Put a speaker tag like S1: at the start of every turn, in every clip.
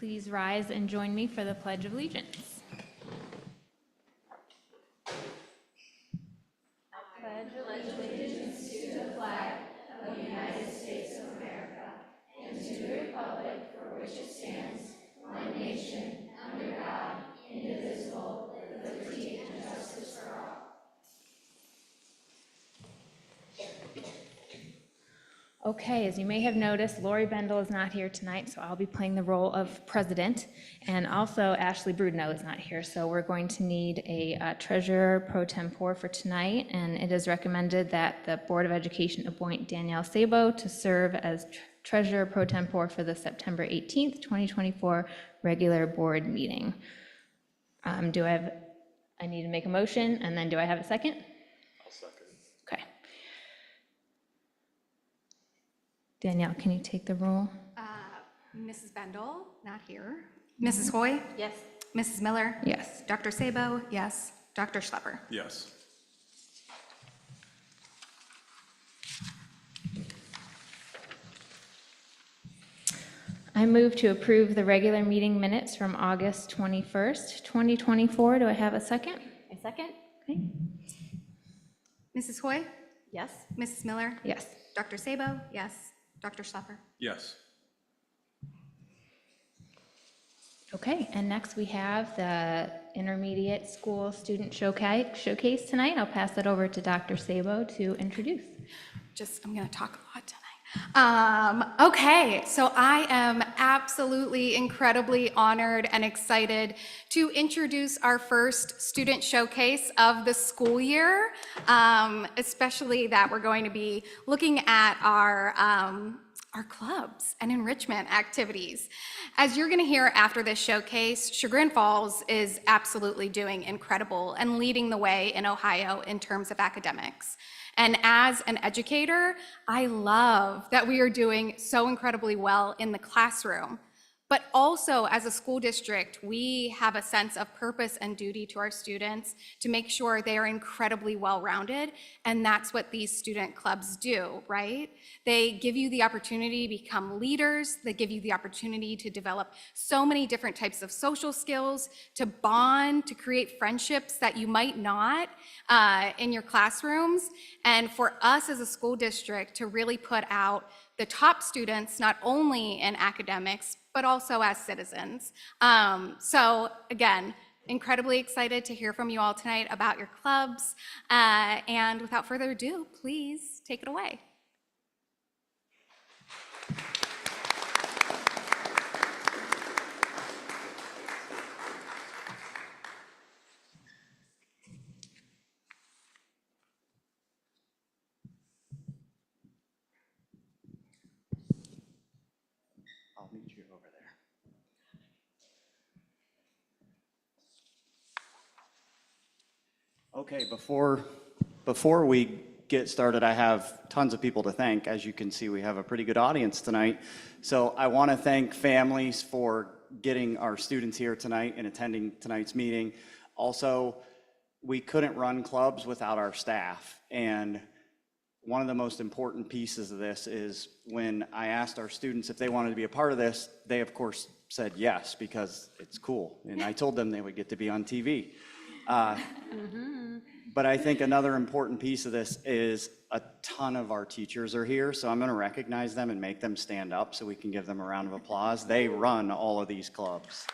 S1: please rise and join me for the Pledge of Allegiance. Okay, as you may have noticed, Lori Bendel is not here tonight, so I'll be playing the role of president. And also Ashley Brudenell is not here, so we're going to need a treasurer pro tempore for tonight. And it is recommended that the Board of Education appoint Danielle Sabo to serve as treasurer pro tempore for the September 18th, 2024 regular board meeting. I need to make a motion, and then do I have a second?
S2: I'll second.
S1: Okay. Danielle, can you take the roll?
S3: Mrs. Bendel, not here. Mrs. Hoy?
S1: Yes.
S3: Mrs. Miller?
S1: Yes.
S3: Dr. Sabo? Yes. Dr. Schlepper?
S2: Yes.
S1: I move to approve the regular meeting minutes from August 21st, 2024. Do I have a second?
S4: A second?
S1: Okay.
S3: Mrs. Hoy?
S4: Yes.
S3: Mrs. Miller?
S1: Yes.
S3: Dr. Sabo? Yes. Dr. Schlepper?
S2: Yes.
S1: Okay, and next we have the intermediate school student showcase tonight. I'll pass it over to Dr. Sabo to introduce.
S3: I'm going to talk a lot tonight. Okay, so I am absolutely incredibly honored and excited to introduce our first student showcase of the school year, especially that we're going to be looking at our clubs and enrichment activities. As you're going to hear after this showcase, Chagrin Falls is absolutely doing incredible and leading the way in Ohio in terms of academics. And as an educator, I love that we are doing so incredibly well in the classroom. But also as a school district, we have a sense of purpose and duty to our students to make sure they are incredibly well-rounded, and that's what these student clubs do, right? They give you the opportunity to become leaders, they give you the opportunity to develop so many different types of social skills, to bond, to create friendships that you might not in your classrooms. And for us as a school district to really put out the top students, not only in academics, but also as citizens. So again, incredibly excited to hear from you all tonight about your clubs. And without further ado, please take it away.
S5: I'll meet you over there. Okay, before we get started, I have tons of people to thank. As you can see, we have a pretty good audience tonight. So I want to thank families for getting our students here tonight and attending tonight's meeting. Also, we couldn't run clubs without our staff. And one of the most important pieces of this is when I asked our students if they wanted to be a part of this, they of course said yes, because it's cool. And I told them they would get to be on TV. But I think another important piece of this is a ton of our teachers are here, so I'm going to recognize them and make them stand up so we can give them a round of applause. They run all of these clubs.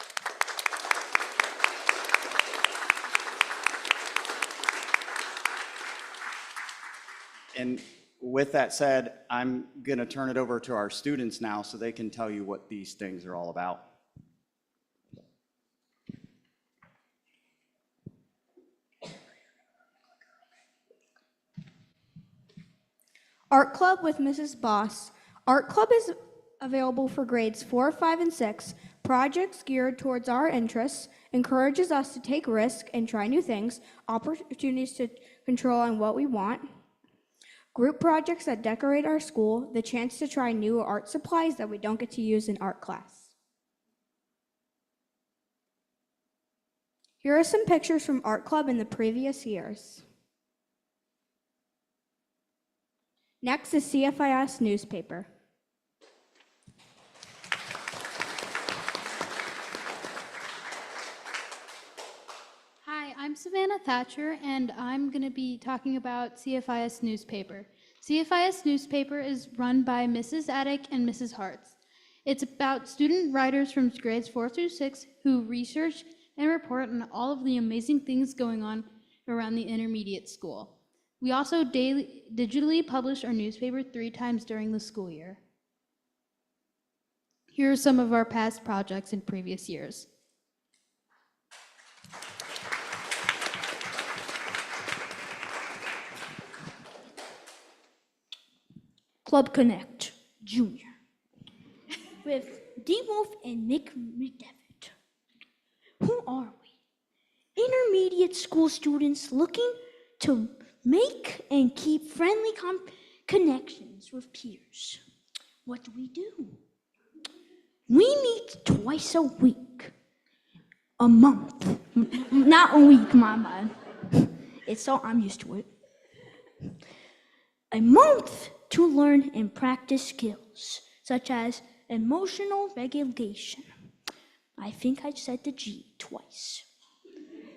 S5: And with that said, I'm going to turn it over to our students now so they can tell you what these things are all about.
S6: Art Club with Mrs. Boss. Art Club is available for grades 4, 5, and 6. Projects geared towards our interests, encourages us to take risks and try new things, opportunities to control on what we want. Group projects that decorate our school, the chance to try new art supplies that we don't get to use in art class. Here are some pictures from Art Club in the previous years. Next is CFIS newspaper.
S2: Brianna Thatcher, and I'm going to be talking about CFIS newspaper. CFIS newspaper is run by Mrs. Attic and Mrs. Hartz. It's about student writers from grades 4 through 6 who research and report on all of the amazing things going on around the intermediate school. We also digitally publish our newspaper 3 times during the school year. Here are some of our past projects in previous years.
S6: Club Connect Junior with D. Wolf and Nick McDevitt. Who are we? Intermediate school students looking to make and keep friendly connections with peers. What do? We meet twice a week. A month. Not a week, my bad. I'm used to it. A month to learn and practice skills, such as emotional regulation. I think I said the G twice.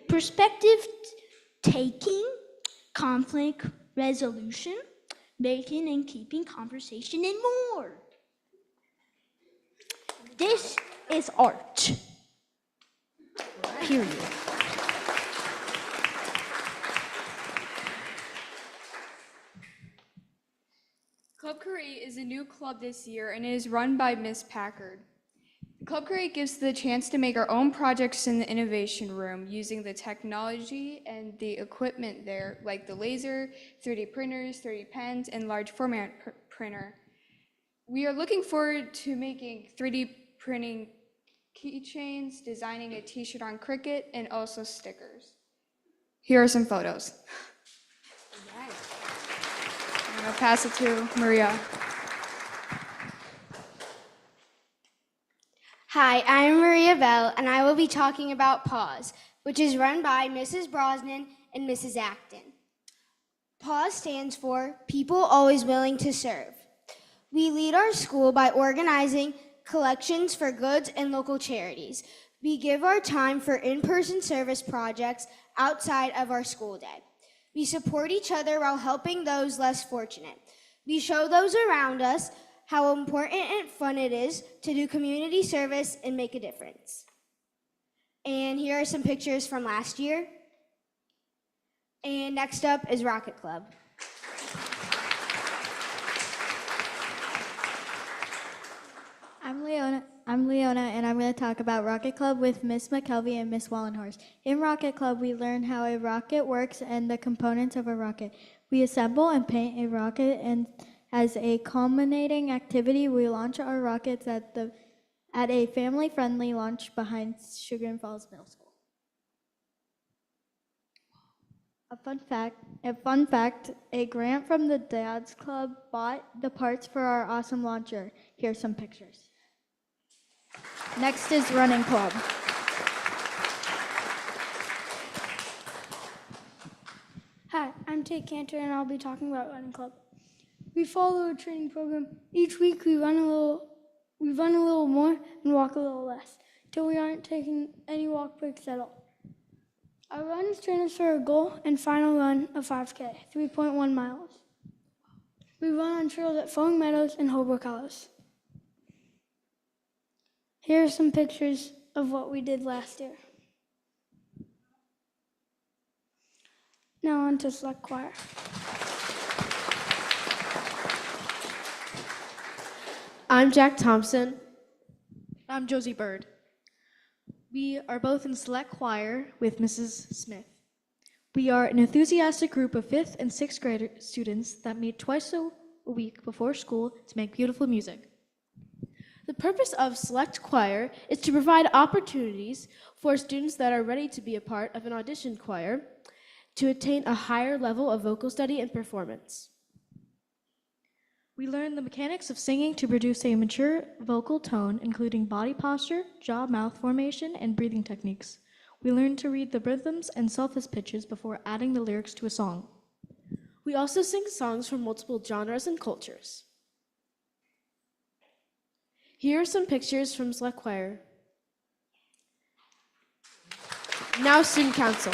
S6: Perspective taking, conflict resolution, making and keeping conversation, and more. This is art. Period.
S4: Club Create is a new club this year and it is run by Ms. Packard. Club Create gives the chance to make our own projects in the innovation room using the technology and the equipment there, like the laser, 3D printers, 3D pens, and large format printer. We are looking forward to making 3D printing keychains, designing a t-shirt on Cricut, and also stickers. Here are some photos. I'm gonna pass it to Maria.
S7: Hi, I'm Maria Bell, and I will be talking about PAWS, which is run by Mrs. Brosnan and Mrs. Acton. PAWS stands for People Always Willing to Serve. We lead our school by organizing collections for goods and local charities. We give our time for in-person service projects outside of our school day. We support each other while helping those less fortunate. We show those around us how important and fun it is to do community service and make a difference. And here are some pictures from last year. And next up is Rocket Club.
S8: I'm Leona, and I'm going to talk about Rocket Club with Miss McKelvey and Miss Wallenhorst. In Rocket Club, we learn how a rocket works and the components of a rocket. We assemble and paint a rocket, and as a culminating activity, we launch our rockets at a family-friendly launch behind Sugar Falls Middle School. A fun fact, a grant from the Dads Club bought the parts for our awesome launcher. Here's some pictures. Next is Running Club.
S9: Hi, I'm Tate Cantor, and I'll be talking about Running Club. We follow a training program. Each week we run a little more and walk a little less, till we aren't taking any walk breaks at all. Our runs train us for a goal and final run of 5K, 3.1 miles. We run on trails at Fong Meadows and Holbrook Hollows. Here are some pictures of what we did last year. Now on to Select Choir.
S10: I'm Jack Thompson. I'm Josie Bird. We are both in Select Choir with Mrs. Smith. We are an enthusiastic group of 5th and 6th grade students that meet twice a week before school to make beautiful music. The purpose of Select Choir is to provide opportunities for students that are ready to be a part of an audition choir to attain a higher level of vocal study and performance. We learn the mechanics of singing to produce a mature vocal tone, including body posture, jaw-mouth formation, and breathing techniques. We learn to read the rhythms and selfish pitches before adding the lyrics to a song. We also sing songs from multiple genres and cultures. Here are some pictures from Select Choir. Now Student Council.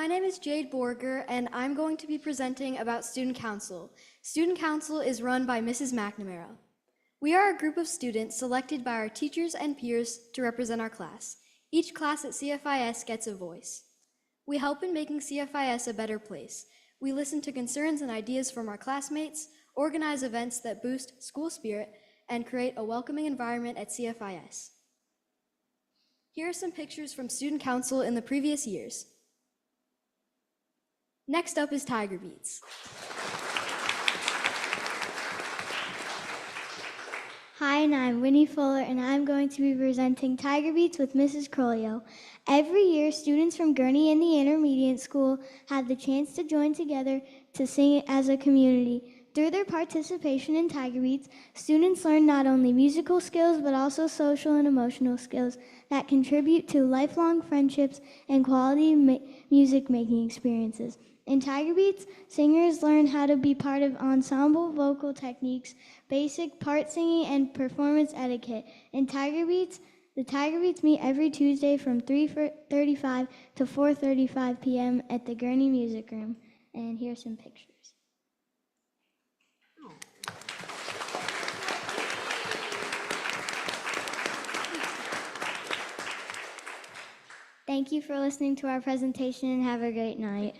S11: name is Jade Borger, and I'm going to be presenting about Student Council. Student Council is run by Mrs. McNamara. We are a group of students selected by our teachers and peers to represent our class. Each class at CFIS gets a voice. We help in making CFIS a better place. We listen to concerns and ideas from our classmates, organize events that boost school spirit, and create a welcoming environment at CFIS. Here are some pictures from Student Council in the previous years. Next up is Tiger Beats.
S8: Hi, and I'm Winnie Fuller, and I'm going to be presenting Tiger Beats with Mrs. Crolio. Every year, students from Gurney and the Intermediate School have the chance to join together to sing as a community. Through their participation in Tiger Beats, students learn not only musical skills, but also social and emotional skills that contribute to lifelong friendships and quality music-making experiences. In Tiger Beats, singers learn how to be part of ensemble vocal techniques, basic part singing, and performance etiquette. In Tiger Beats, the Tiger Beats meet every Tuesday from 3:35 to 4:35 p.m. at the Gurney Music Room. And here's some pictures. Thank you for listening to our presentation and have a great night.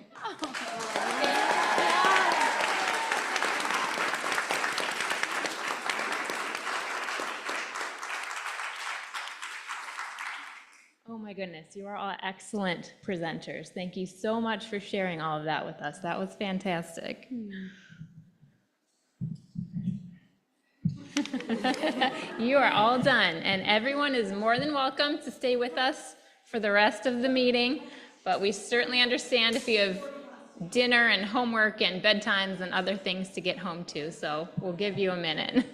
S1: Oh my goodness, you are all excellent presenters. Thank you so much for sharing all of that with us. That was fantastic. You are all done, and everyone is more than welcome to stay with us for the rest of the meeting, but we certainly understand if you have dinner and homework and bedtimes and other things to get home to, so we'll give you a minute.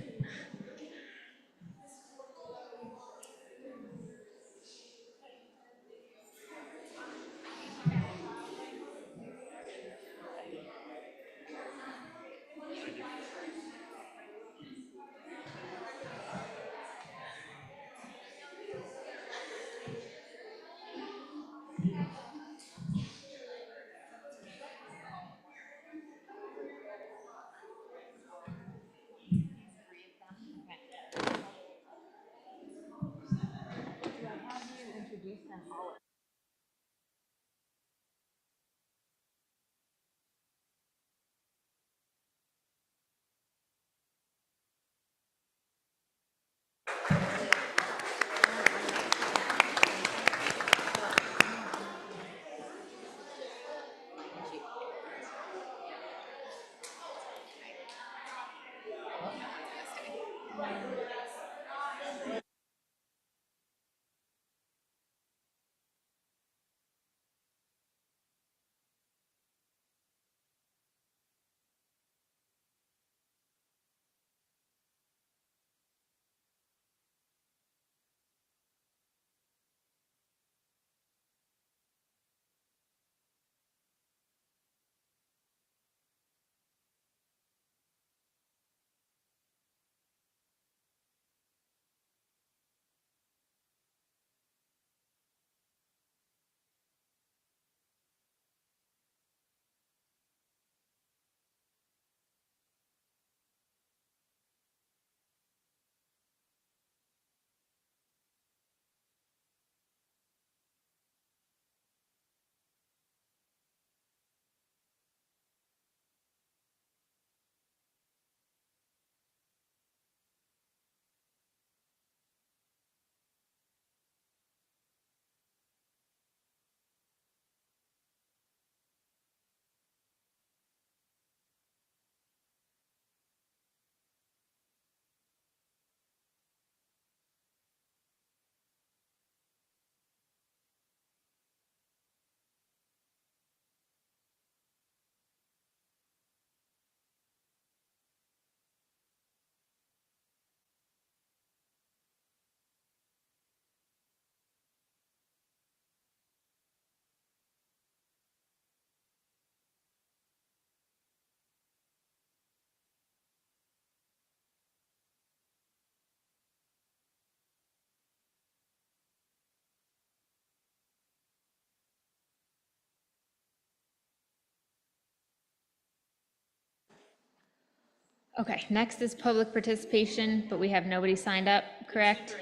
S1: Okay, next is public participation, but we have nobody signed up, correct?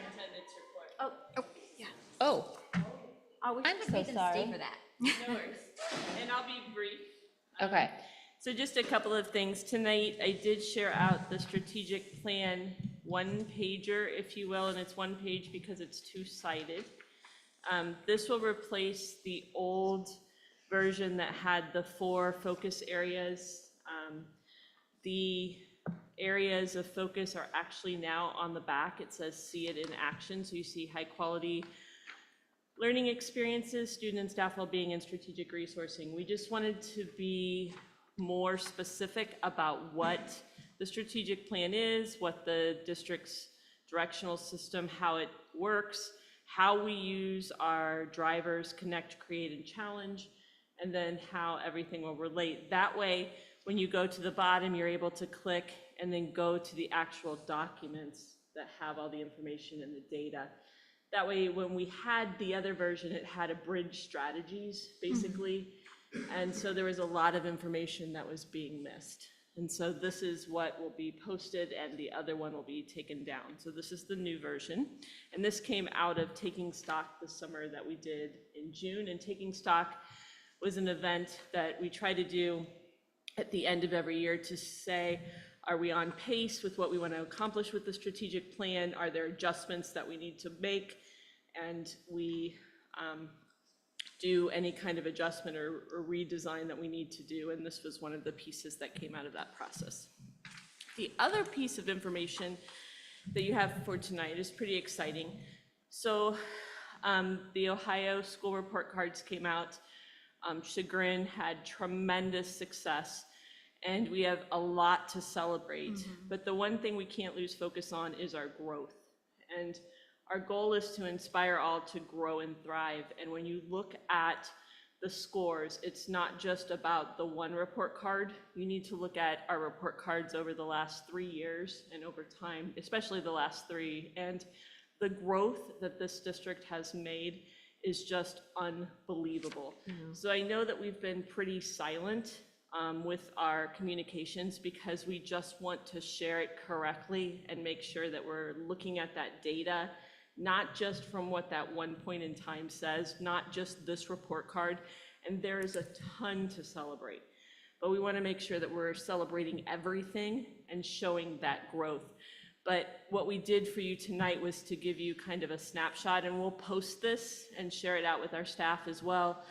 S1: Oh, I'm so sorry.
S12: And I'll be brief.
S1: Okay,
S12: So just a couple of things. Tonight, I did share out the strategic plan one pager, if you will, and it's one page because it's two-sided. This will replace the old version that had the 4 focus areas. The areas of focus are actually now on the back. It says see it in action, so you see high-quality learning experiences, student and staff well-being, and strategic resourcing. We just wanted to be more specific about what the strategic plan is, what the district's directional system, how it works, how we use our drivers, connect, create, and challenge, and then how everything will relate. That way, when you go to the bottom, you're able to click and then go to the actual documents that have all the information and the data. That way, when we had the other version, it had abridged strategies, basically. And so there was a lot of information that was being missed. And so this is what will be posted, and the other one will be taken down. So this is the new version. And this came out of Taking Stock this summer that we did in June. And Taking Stock was an event that we try to do at the end of every year to say, are we on pace with what we want to accomplish with the strategic plan? Are there adjustments that we need to make? And we do any kind of adjustment or redesign that we need to do. And this was one of the pieces that came out of that process. The other piece of information that you have for tonight is pretty exciting. So the Ohio school report cards came out. Chagrin had tremendous success, and we have a lot to celebrate. But the one thing we can't lose focus on is our growth. And our goal is to inspire all to grow and thrive. And when you look at the scores, it's not just about the one report card. You need to look at our report cards over the last 3 years and over time, especially the last 3. And the growth that this district has made is just unbelievable. So I know that we've been pretty silent with our communications because we just want to share it correctly and make sure that we're looking at that data, not just from what that one point in time says, not just this report card. And there is a ton to celebrate, but we want to make sure that we're celebrating everything and showing that growth. But what we did for you tonight was to give you kind of a snapshot, and we'll post this and share it out with our staff as well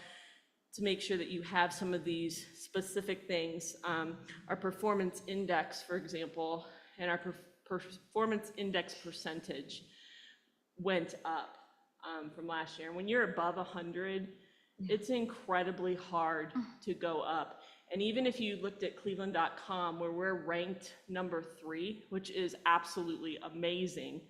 S12: to make sure that you have some of these specific things. Our performance index, for example, and our performance index percentage went up from last year. And when you're above 100, it's incredibly hard to go up. And even if you looked at cleveland.com, where we're ranked number 3, which is absolutely amazing,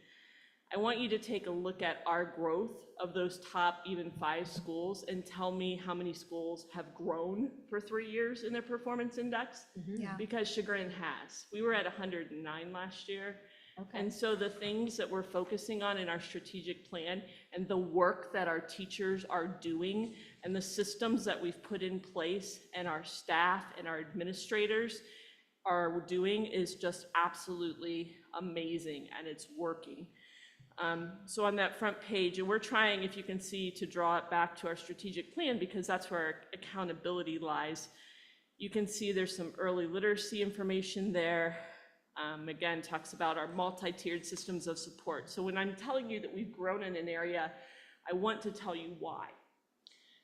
S12: I want you to take a look at our growth of those top even 5 schools and tell me how many schools have grown for 3 years in their performance index.
S3: Yeah.
S12: Because Chagrin has. We were at 109 last year. And so the things that we're focusing on in our strategic plan and the work that our teachers are doing and the systems that we've put in place and our staff and our administrators are doing is just absolutely amazing, and it's working. So on that front page, and we're trying, if you can see, to draw it back to our strategic plan because that's where our accountability lies. You can see there's some early literacy information there. Again, talks about our multi-tiered systems of support. So when I'm telling you that we've grown in an area, I want to tell you why.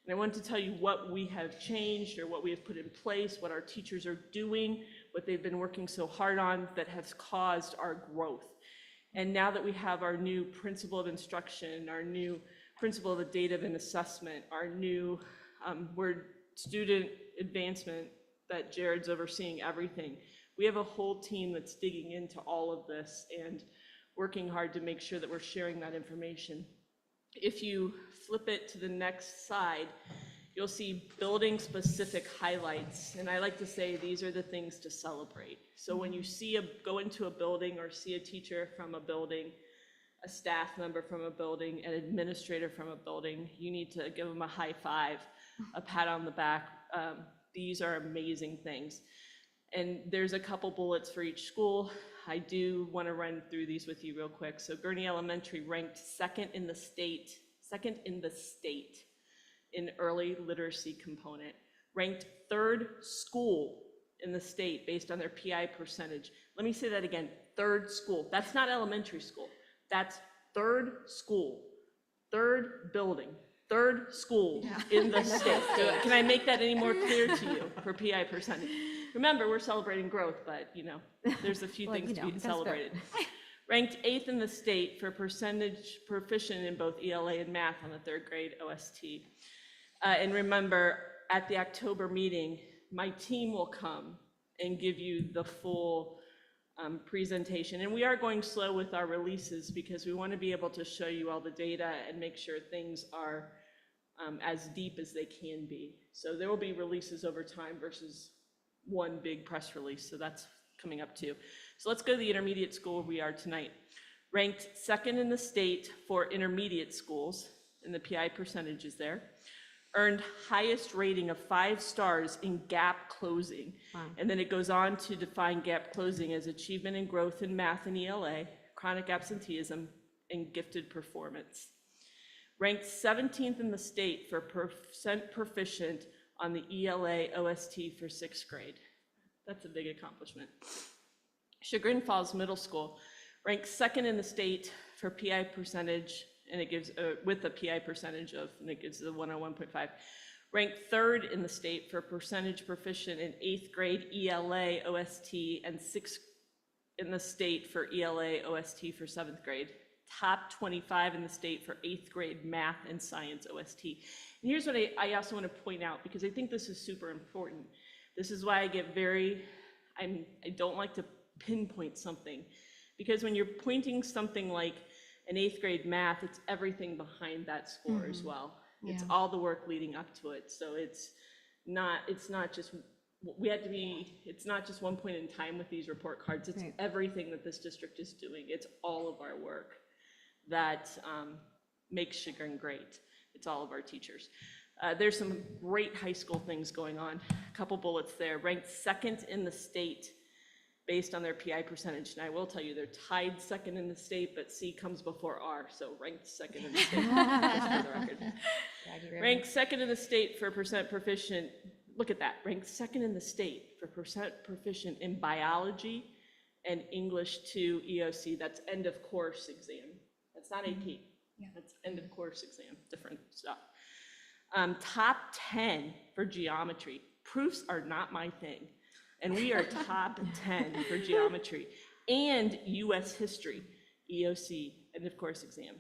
S12: And I want to tell you what we have changed or what we have put in place, what our teachers are doing, what they've been working so hard on that has caused our growth. And now that we have our new principle of instruction, our new principle of the data and assessment, our new student advancement that Jared's overseeing everything, we have a whole team that's digging into all of this and working hard to make sure that we're sharing that information. If you flip it to the next slide, you'll see building specific highlights. And I like to say these are the things to celebrate. So when you go into a building or see a teacher from a building, a staff member from a building, an administrator from a building, you need to give them a high five, a pat on the back. These are amazing things. And there's a couple bullets for each school. I do want to run through these with you real quick. So Gurney Elementary ranked second in the state in early literacy component, ranked third school in the state based on their PI percentage. Let me say that again, third school. That's not elementary school. That's third school, third building, third school in the state. Can I make that any more clear to you for PI percentage? Remember, we're celebrating growth, but you know, there's a few things to be celebrated. Ranked 8th in the state for percentage proficient in both ELA and math on the 3rd grade OST. And remember, at the October meeting, my team will come and give you the full presentation. And we are going slow with our releases because we want to be able to show you all the data and make sure things are as deep as they can be. So there will be releases over time versus one big press release. So that's coming up too. So let's go to the intermediate school where we are tonight. Ranked second in the state for intermediate schools, and the PI percentage is there. Earned highest rating of 5 stars in gap closing. Wow. And then it goes on to define gap closing as achievement and growth in math and ELA, chronic absenteeism, and gifted performance. Ranked 17th in the state for percent proficient on the ELA OST for 6th grade. That's a big accomplishment. Chagrin Falls Middle School ranked 2nd in the state for PI percentage, and it gives, with a PI percentage of, and it gives the 101.5. Ranked 3rd in the state for percentage proficient in 8th grade ELA OST, and 6th in the state for ELA OST for 7th grade. Top 25 in the state for 8th grade math and science OST. And here's what I also want to point out, because I think this is super important. This is why I get I don't like to pinpoint something, because when you're pointing something like an 8th grade math, it's everything behind that score as well. Yeah. It's all the work leading up to it. So it's not just, it's not just one point in time with these report cards. It's everything that this district is doing. It's all of our work that makes Chagrin great. It's all of our teachers. There's some great high school things going on. A couple bullets there. Ranked 2nd in the state based on their PI percentage. And I will tell you, they're tied 2nd in the state, but C comes before R, so ranked 2nd in the state, just for the record. Ranked 2nd in the state for percent proficient. Look at that, ranked 2nd in the state for percent proficient in biology and English 2 EOC. That's end of course exam. That's not AP. That's end of course exam, different stuff. Top 10 for geometry. Proofs are not my thing. And we are top 10 for geometry and US history, EOC, end of course exam.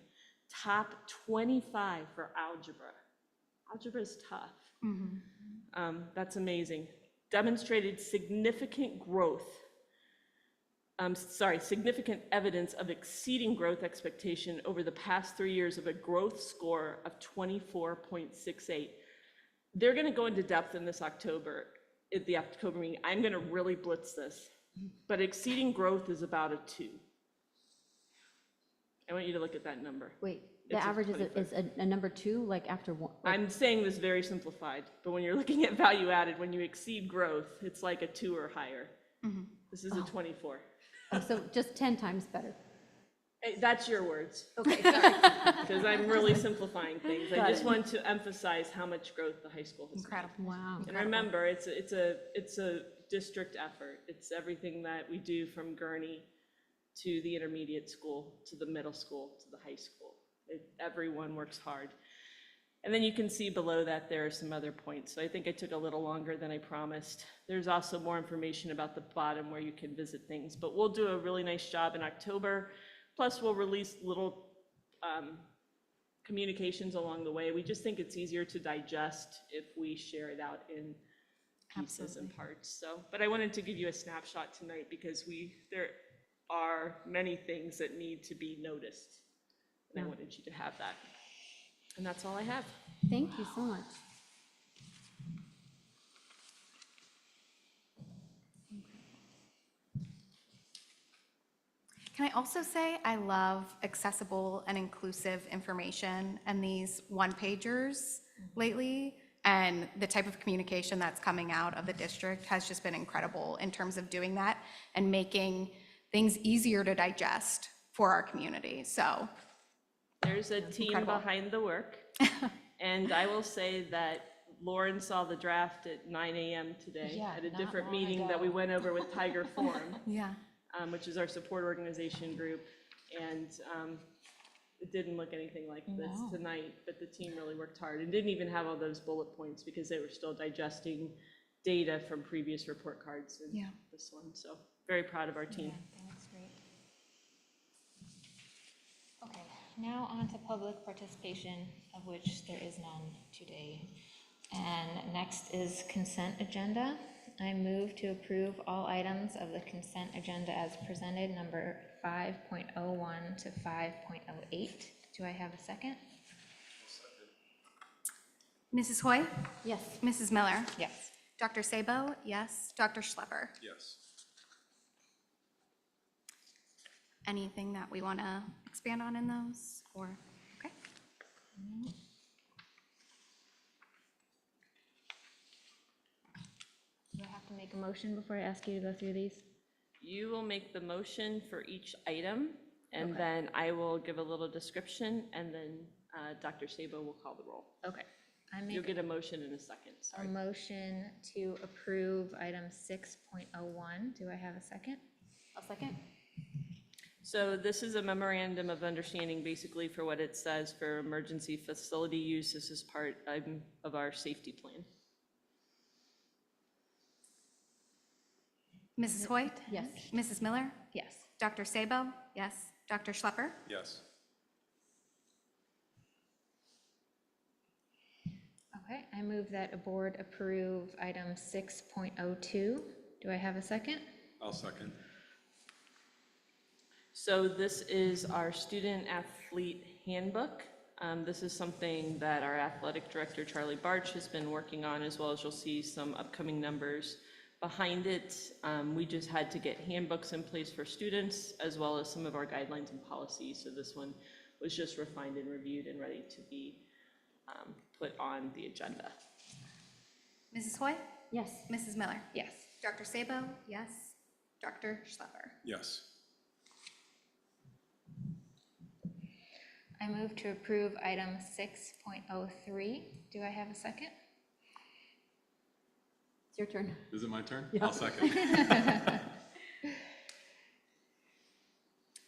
S12: Top 25 for algebra. Algebra is tough. That's amazing. Demonstrated significant growth. Significant evidence of exceeding growth expectation over the past 3 years of a growth score of 24.68. They're going to go into depth in this October. At the October meeting, I'm going to really blitz this, but exceeding growth is about a 2. I want you to look at that number.
S13: Wait, the average is a number 2, like after 1?
S12: I'm saying this very simplified, but when you're looking at value added, when you exceed growth, it's like a 2 or higher. This is a 24.
S13: Oh, so just 10 times better.
S12: That's your words.
S13: Okay, sorry.
S12: Because I'm really simplifying things. I just want to emphasize how much growth the high school has.
S3: Incredible.
S13: Wow.
S12: And remember, it's a district effort. It's everything that we do from Gurney to the intermediate school, to the middle school, to the high school. Everyone works hard. And then you can see below that there are some other points. So I think I took a little longer than I promised. There's also more information about the bottom where you can visit things. But we'll do a really nice job in October. Plus, we'll release little communications along the way. We just think it's easier to digest if we share it out in pieces and parts. So, but I wanted to give you a snapshot tonight because there are many things that need to be noticed. And I wanted you to have that. And that's all I have.
S13: Thank you so much.
S3: Can I also say I love accessible and inclusive information, and these one-pagers lately And the type of communication that's coming out of the district has just been incredible in terms of doing that and making things easier to digest for our community. So
S12: There's a team
S3: incredible.
S12: behind the work. And I will say that Lauren saw the draft at 9 a.m. today
S13: Yeah,
S12: at a
S13: not
S12: different
S13: long
S12: meeting that
S13: ago.
S12: we went over with Tiger Forum,
S3: yeah.
S12: which is our support organization group. And it didn't look anything like this tonight, but the team really worked hard and didn't even have all those bullet points because they were still digesting data from previous report cards and
S3: Yeah.
S12: this one. So very proud of our team.
S1: That's great. Okay, now on to public participation, of which there is none today. And next is consent agenda. I move to approve all items of the consent agenda as presented, number 5.01 to 5.08. Do I have a second?
S3: Mrs. Hoy?
S13: Yes.
S3: Mrs. Miller?
S1: Yes.
S3: Dr. Sabo? Yes. Dr. Schlepper?
S14: Yes.
S3: Anything that we want to expand on in those, or, okay?
S1: Do I have to make a motion before I ask you to go through these?
S12: You will make the motion for each item, and then I will give a little description, and then Dr. Sabo will call the roll.
S1: Okay. I
S12: You'll
S1: make
S12: get a motion in a second,
S1: a
S12: sorry.
S1: motion to approve item 6.01. Do I have a second?
S13: I'll second.
S12: So this is a memorandum of understanding basically for what it says for emergency facility use. This is part of our safety plan.
S3: Mrs. Hoy?
S13: Yes.
S3: Mrs. Miller?
S1: Yes.
S3: Dr. Sabo? Yes. Dr. Schlepper?
S14: Yes.
S1: Okay, I move that a board approve item 6.02. Do I have a second?
S14: I'll second.
S12: So this is our student athlete handbook. This is something that our athletic director, Charlie Barch, has been working on, as well as you'll see some upcoming numbers behind it. We just had to get handbooks in place for students, as well as some of our guidelines and policies. So this one was just refined and reviewed and ready to be put on the agenda.
S3: Mrs. Hoy?
S13: Yes.
S3: Mrs. Miller?
S1: Yes.
S3: Dr. Sabo? Yes. Dr. Schlepper?
S14: Yes.
S1: I move to approve item 6.03. Do I have a second?
S13: It's your turn.
S14: Is it my turn? I'll second.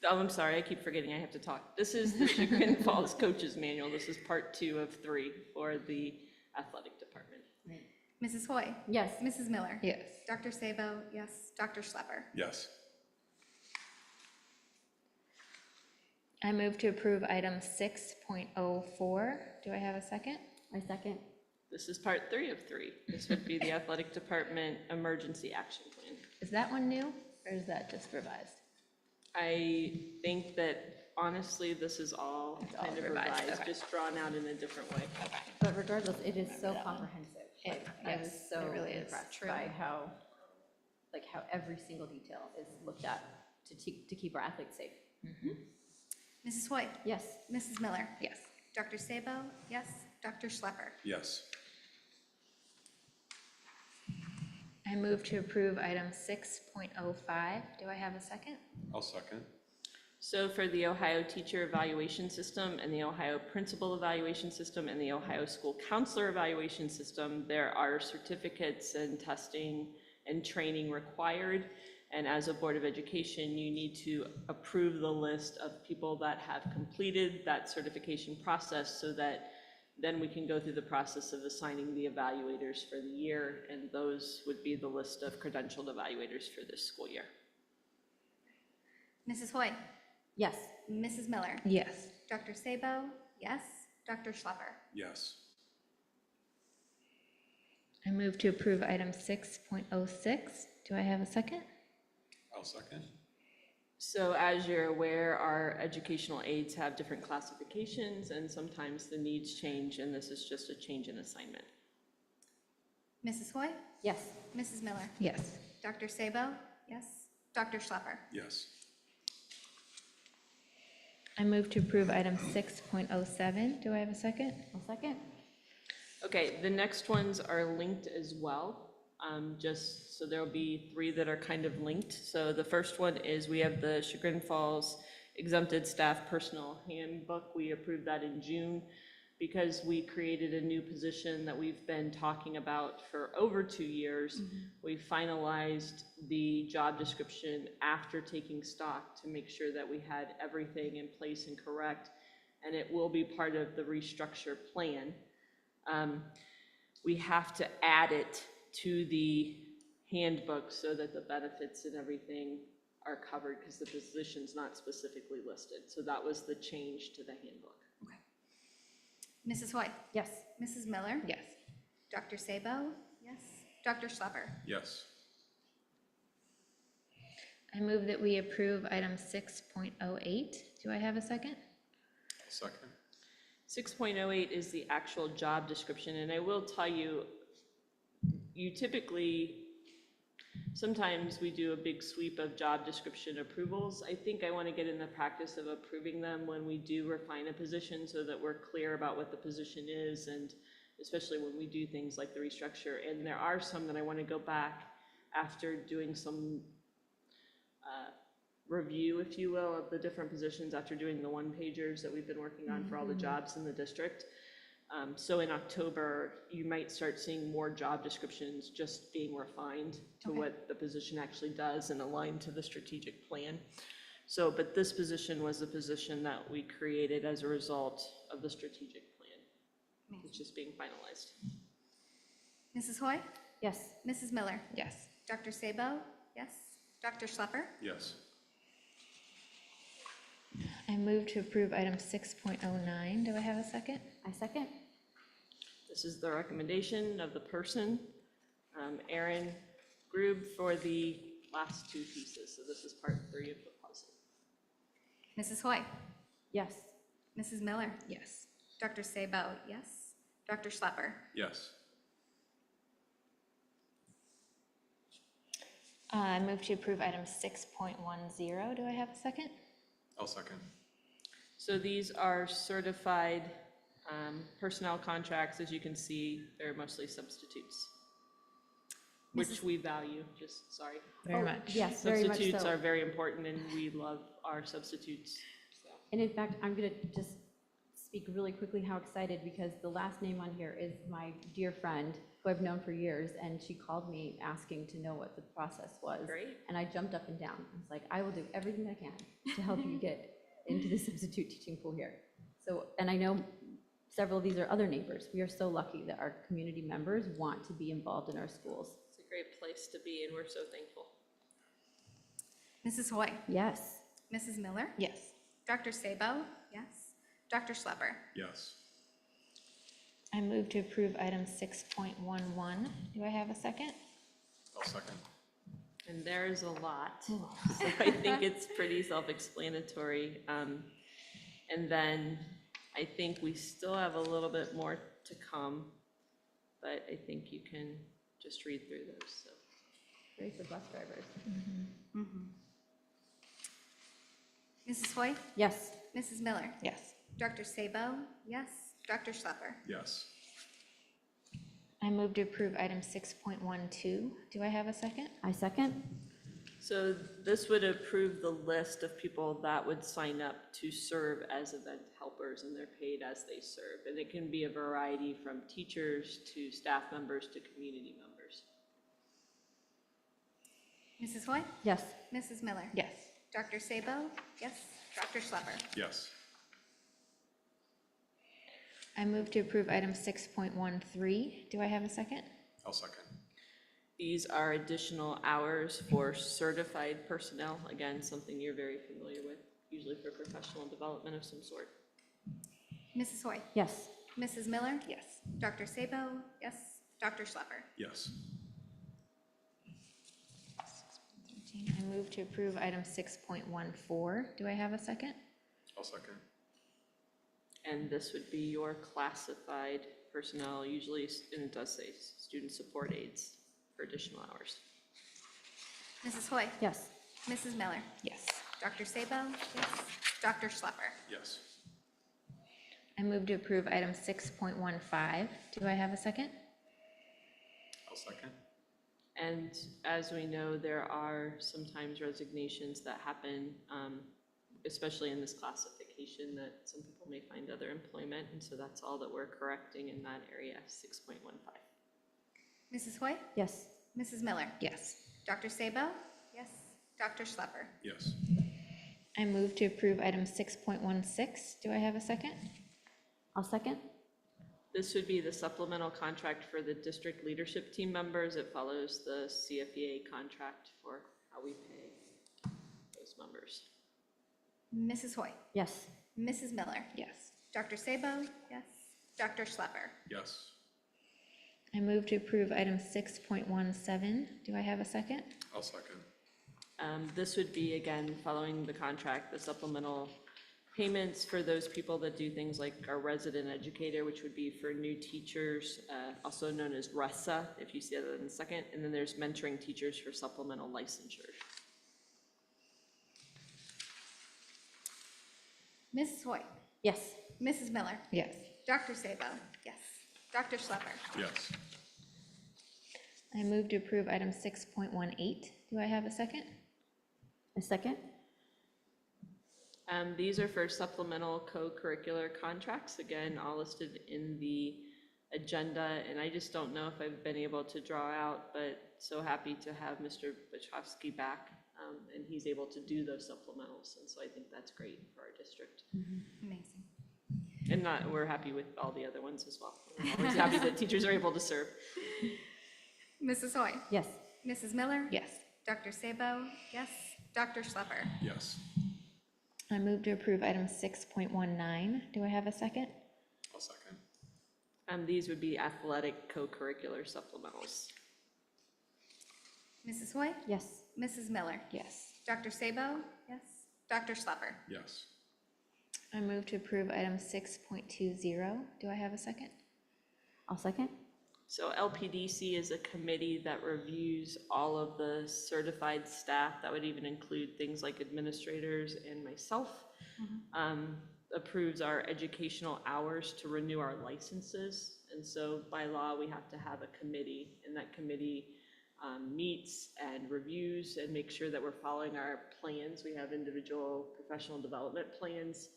S12: Oh, I'm sorry, I keep forgetting I have to talk. This is the Chagrin Falls Coaches Manual. This is part 2 of 3 for the athletic department.
S3: Mrs. Hoy?
S13: Yes.
S3: Mrs. Miller?
S1: Yes.
S3: Dr. Sabo? Yes. Dr. Schlepper?
S14: Yes.
S1: I move to approve item 6.04. Do I have a second?
S13: I second.
S12: This is part 3 of 3. This would be the athletic department emergency action plan.
S1: Is that one new, or is that just revised?
S12: I think that honestly, this is all
S1: It's all
S12: kind of
S1: revised,
S12: revised,
S1: okay.
S12: just drawn out in a different way.
S13: But regardless, it is so comprehensive.
S1: It-
S13: I was
S1: yes,
S13: so
S1: it really is.
S13: impressed by how every single detail is looked at to keep our athletes safe.
S3: Mrs. Hoy?
S13: Yes.
S3: Mrs. Miller?
S1: Yes.
S3: Dr. Sabo? Yes. Dr. Schlepper?
S14: Yes.
S1: I move to approve item 6.05. Do I have a second?
S14: I'll second.
S12: So for the Ohio Teacher Evaluation System and the Ohio Principal Evaluation System and the Ohio School Counselor Evaluation System, there are certificates and testing and training required. And as a Board of Education, you need to approve the list of people that have completed that certification process so that then we can go through the process of assigning the evaluators for the year, and those would be the list of credentialed evaluators for this school year.
S3: Mrs. Hoy?
S13: Yes.
S3: Mrs. Miller?
S1: Yes.
S3: Dr. Sabo? Yes. Dr. Schlepper?
S14: Yes.
S1: I move to approve item 6.06. Do I have a second?
S14: I'll second.
S12: So as you're aware, our educational aides have different classifications, and sometimes the needs change, and this is just a change in assignment.
S3: Mrs. Hoy?
S13: Yes.
S3: Mrs. Miller?
S1: Yes.
S3: Dr. Sabo? Yes. Dr. Schlepper?
S14: Yes.
S1: I move to approve item 6.07. Do I have a second?
S13: I'll second.
S12: Okay, the next ones are linked as well. Just so there'll be 3 that are kind of linked. So the first one is we have the Chagrin Falls Exempted Staff Personnel Handbook. We approved that in June because we created a new position that we've been talking about for over 2 years. We finalized the job description after taking stock to make sure that we had everything in place and correct, and it will be part of the restructure plan. We have to add it to the handbook so that the benefits and everything are covered because the position's not specifically listed. So that was the change to the handbook.
S3: Mrs. Hoy?
S13: Yes.
S3: Mrs. Miller?
S1: Yes.
S3: Dr. Sabo? Yes. Dr. Schlepper?
S14: Yes.
S1: I move that we approve item 6.08. Do I have a second?
S14: I'll second.
S12: 6.08 is the actual job description, and I will tell you, you typically, sometimes we do a big sweep of job description approvals. I think I want to get in the practice of approving them when we do refine a position so that we're clear about what the position is, and especially when we do things like the restructure. And there are some that I want to go back after doing some review, if you will, of the different positions after doing the one-pagers that we've been working on for all the jobs in the district. So in October, you might start seeing more job descriptions just being refined to what the position actually does and aligned to the strategic plan. So, but this position was the position that we created as a result of the strategic plan, which is being finalized.
S3: Mrs. Hoy?
S13: Yes.
S3: Mrs. Miller?
S1: Yes.
S3: Dr. Sabo? Yes. Dr. Schlepper?
S14: Yes.
S1: I move to approve item 6.09. Do I have a second?
S13: I second.
S12: This is the recommendation of the person, Aaron Grube, for the last 2 pieces. So this is part 3 of the puzzle.
S3: Mrs. Hoy?
S13: Yes.
S3: Mrs. Miller?
S1: Yes.
S3: Dr. Sabo? Yes. Dr. Schlepper?
S14: Yes.
S1: I move to approve item 6.10. Do I have a second?
S14: I'll second.
S12: So these are certified personnel contracts. As you can see, they're mostly substitutes, which we value, just, sorry.
S1: Very much.
S13: Yes, very much
S12: Substitutes
S13: so.
S12: are very important, and we love our substitutes. So.
S13: And in fact, I'm going to just speak really quickly how excited, because the last name on here is my dear friend who I've known for years, and she called me asking to know what the process was.
S12: Great.
S13: And I jumped up and down. I was like, I will do everything I can to help you get into the substitute teaching pool here. So, and I know several of these are other neighbors. We are so lucky that our community members want to be involved in our schools.
S12: It's a great place to be, and we're so thankful.
S3: Mrs. Hoy?
S13: Yes.
S3: Mrs. Miller?
S1: Yes.
S3: Dr. Sabo? Yes. Dr. Schlepper?
S14: Yes.
S1: I move to approve item 6.11. Do I have a second?
S14: I'll second.
S12: And there's a lot, so I think it's pretty self-explanatory. And then I think we still have a little bit more to come, but I think you can just read through those, so.
S13: Great for bus drivers.
S3: Mrs. Hoy?
S13: Yes.
S3: Mrs. Miller?
S1: Yes.
S3: Dr. Sabo? Yes. Dr. Schlepper?
S14: Yes.
S1: I move to approve item 6.12. Do I have a second?
S13: I second.
S12: So this would approve the list of people that would sign up to serve as event helpers, and they're paid as they serve. And it can be a variety from teachers to staff members to community members.
S3: Mrs. Hoy?
S13: Yes.
S3: Mrs. Miller?
S1: Yes.
S3: Dr. Sabo? Yes. Dr. Schlepper?
S14: Yes.
S1: I move to approve item 6.13. Do I have a second?
S14: I'll second.
S12: These are additional hours for certified personnel. Again, something you're very familiar with, usually for professional development of some sort.
S3: Mrs. Hoy?
S13: Yes.
S3: Mrs. Miller?
S1: Yes.
S3: Dr. Sabo? Yes. Dr. Schlepper?
S14: Yes.
S1: I move to approve item 6.14. Do I have a second?
S14: I'll second.
S12: And this would be your classified personnel, usually, and it does say student support aides for additional hours.
S3: Mrs. Hoy?
S13: Yes.
S3: Mrs. Miller?
S1: Yes.
S3: Dr. Sabo? Yes. Dr. Schlepper?
S14: Yes.
S1: I move to approve item 6.15. Do I have a second?
S14: I'll second.
S12: And as we know, there are sometimes resignations that happen, especially in this classification, that some people may find other employment, and so that's all that we're correcting in that area, 6.15.
S3: Mrs. Hoy?
S13: Yes.
S3: Mrs. Miller?
S1: Yes.
S3: Dr. Sabo? Yes. Dr. Schlepper?
S14: Yes.
S1: I move to approve item 6.16. Do I have a second?
S13: I'll second.
S12: This would be the supplemental contract for the district leadership team members. It follows the CFEA contract for how we pay those members.
S3: Mrs. Hoy?
S13: Yes.
S3: Mrs. Miller?
S1: Yes.
S3: Dr. Sabo? Yes. Dr. Schlepper?
S14: Yes.
S1: I move to approve item 6.17. Do I have a second?
S14: I'll second.
S12: This would be, again, following the contract, the supplemental payments for those people that do things like our resident educator, which would be for new teachers, also known as RESA, if you see that in a second. And then there's mentoring teachers for supplemental licensure.
S3: Mrs. Hoy?
S13: Yes.
S3: Mrs. Miller?
S1: Yes.
S3: Dr. Sabo? Yes. Dr. Schlepper?
S14: Yes.
S1: I move to approve item 6.18. Do I have a second?
S13: A second.
S12: These are for supplemental co-curricular contracts, again, all listed in the agenda, and I just don't know if I've been able to draw out, but so happy to have Mr. Bachowski back, and he's able to do those supplementals, and so I think that's great for our district.
S3: Amazing.
S12: And we're happy with all the other ones as well. We're always happy that teachers are able to serve.
S3: Mrs. Hoy?
S13: Yes.
S3: Mrs. Miller?
S1: Yes.
S3: Dr. Sabo? Yes. Dr. Schlepper?
S14: Yes.
S1: I move to approve item 6.19. Do I have a second?
S14: I'll second.
S12: These would be athletic co-curricular supplementals.
S3: Mrs. Hoy?
S13: Yes.
S3: Mrs. Miller?
S1: Yes.
S3: Dr. Sabo? Yes. Dr. Schlepper?
S14: Yes.
S1: I move to approve item 6.20. Do I have a second?
S13: I'll second.
S12: So LPDC is a committee that reviews all of the certified staff. That would even include things like administrators and myself. Approves our educational hours to renew our licenses. And so by law, we have to have a committee, and that committee meets and reviews and makes sure that we're following our plans. We have individual professional development plans,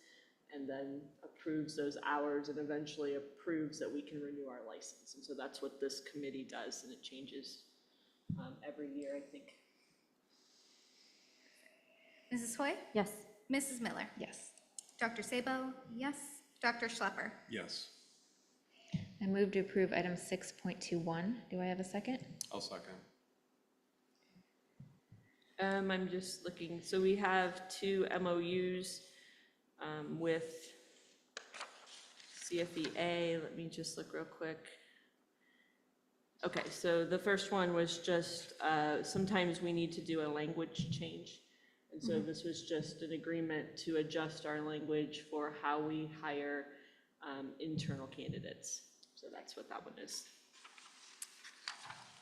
S12: and then approves those hours and eventually approves that we can renew our license. And so that's what this committee does, and it changes every year, I think.
S3: Mrs. Hoy?
S13: Yes.
S3: Mrs. Miller?
S1: Yes.
S3: Dr. Sabo? Yes. Dr. Schlepper?
S14: Yes.
S1: I move to approve item 6.21. Do I have a second?
S14: I'll second.
S12: I'm just looking, so we have 2 MOUs with CFEA. Let me just look real quick. Okay, so the first one was just, sometimes we need to do a language change. And so this was just an agreement to adjust our language for how we hire internal candidates. So that's what that one is.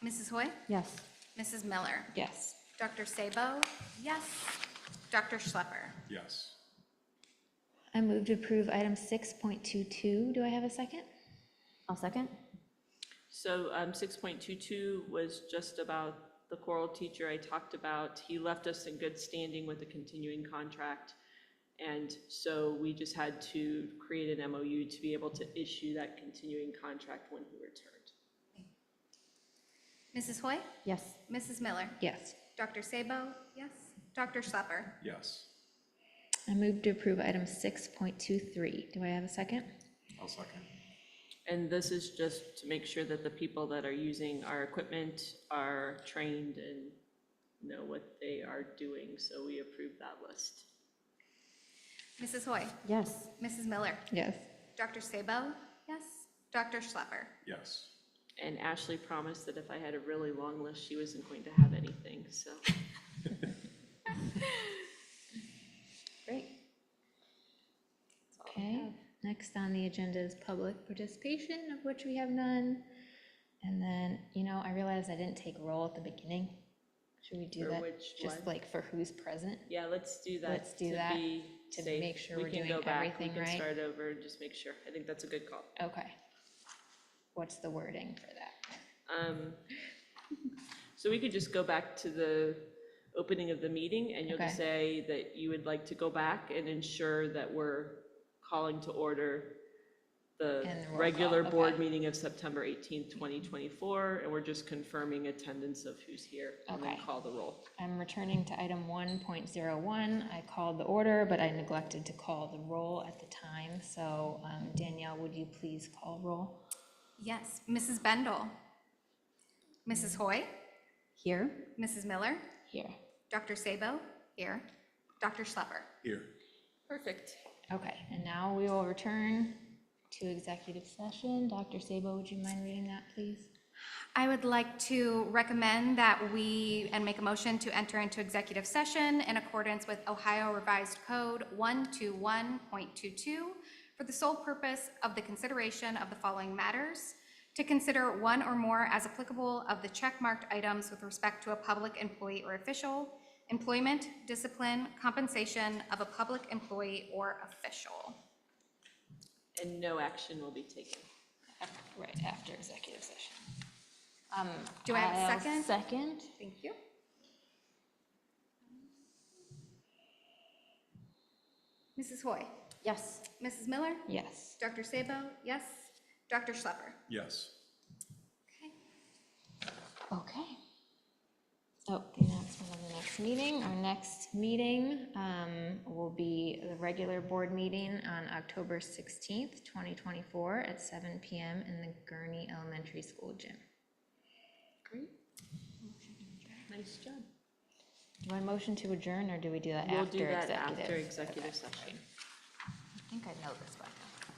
S3: Mrs. Hoy?
S13: Yes.
S3: Mrs. Miller?
S1: Yes.
S3: Dr. Sabo? Yes. Dr. Schlepper?
S14: Yes.
S1: I move to approve item 6.22. Do I have a second?
S13: I'll second.
S12: So 6.22 was just about the choral teacher I talked about. He left us in good standing with the continuing contract. And so we just had to create an MOU to be able to issue that continuing contract when he returned.
S3: Mrs. Hoy?
S13: Yes.
S3: Mrs. Miller?
S1: Yes.
S3: Dr. Sabo? Yes. Dr. Schlepper?
S14: Yes.
S1: I move to approve item 6.23. Do I have a second?
S14: I'll second.
S12: And this is just to make sure that the people that are using our equipment are trained and know what they are doing. So we approve that list.
S3: Mrs. Hoy?
S13: Yes.
S3: Mrs. Miller?
S1: Yes.
S3: Dr. Sabo? Yes. Dr. Schlepper?
S14: Yes.
S12: And Ashley promised that if I had a really long list, she wasn't going to have anything, so.
S1: Great. Okay, next on the agenda is public participation, of which we have none. And then, I realized I didn't take roll at the beginning. Should we do
S12: For
S1: that?
S12: which
S1: Just
S12: one?
S1: like for who's present?
S12: Yeah, let's do that.
S1: Let's do
S12: to
S1: that.
S12: be
S1: to
S12: safe.
S1: make sure
S12: We
S1: we're
S12: can
S1: doing
S12: go back,
S1: everything
S12: We can
S1: right?
S12: start over and just make sure. I think that's a good call.
S1: Okay. What's the wording for that?
S12: So we could just go back to the opening of the meeting, and you'll just say that you would like to go back and ensure that we're calling to order the
S1: And roll
S12: regular
S1: call,
S12: board
S1: okay.
S12: meeting of September 18th, 2024, and we're just confirming attendance of who's here, and then
S1: Okay.
S12: call the roll.
S1: I'm returning to item 1.01. I called the order, but I neglected to call the roll at the time. So Danielle, would you please call roll?
S3: Yes, Mrs. Bendel. Mrs. Hoy.
S13: Here?
S3: Mrs. Miller.
S1: Here.
S3: Dr. Sabo. Here. Dr. Schlepper.
S14: Here.
S12: Perfect.
S1: Okay, and now we will return to executive session. Dr. Sabo, would you mind reading that, please?
S3: I would like to recommend that and make a motion to enter into executive session in accordance with Ohio Revised Code 121.22 for the sole purpose of the consideration of the following matters: to consider one or more as applicable of the check-marked items with respect to a public employee or official, employment, discipline, compensation of a public employee or official.
S12: And no action will be taken.
S1: Right after executive session.
S3: Do I have a
S1: I'll
S3: second?
S1: Second.
S3: Thank you. Mrs. Hoy.
S13: Yes.
S3: Mrs. Miller.
S1: Yes.
S3: Dr. Sabo. Yes. Dr. Schlepper.
S14: Yes.
S1: Okay. Oh, the announcement of the next meeting. Our next meeting will be the regular board meeting on October 16th, 2024 at 7 p.m. in the Gurney Elementary School gym.
S12: Great. Nice job.
S1: Do I motion to adjourn, or do we do that
S12: We'll
S1: after
S12: do that
S1: executive?
S12: after executive session.
S1: I think I know this by now.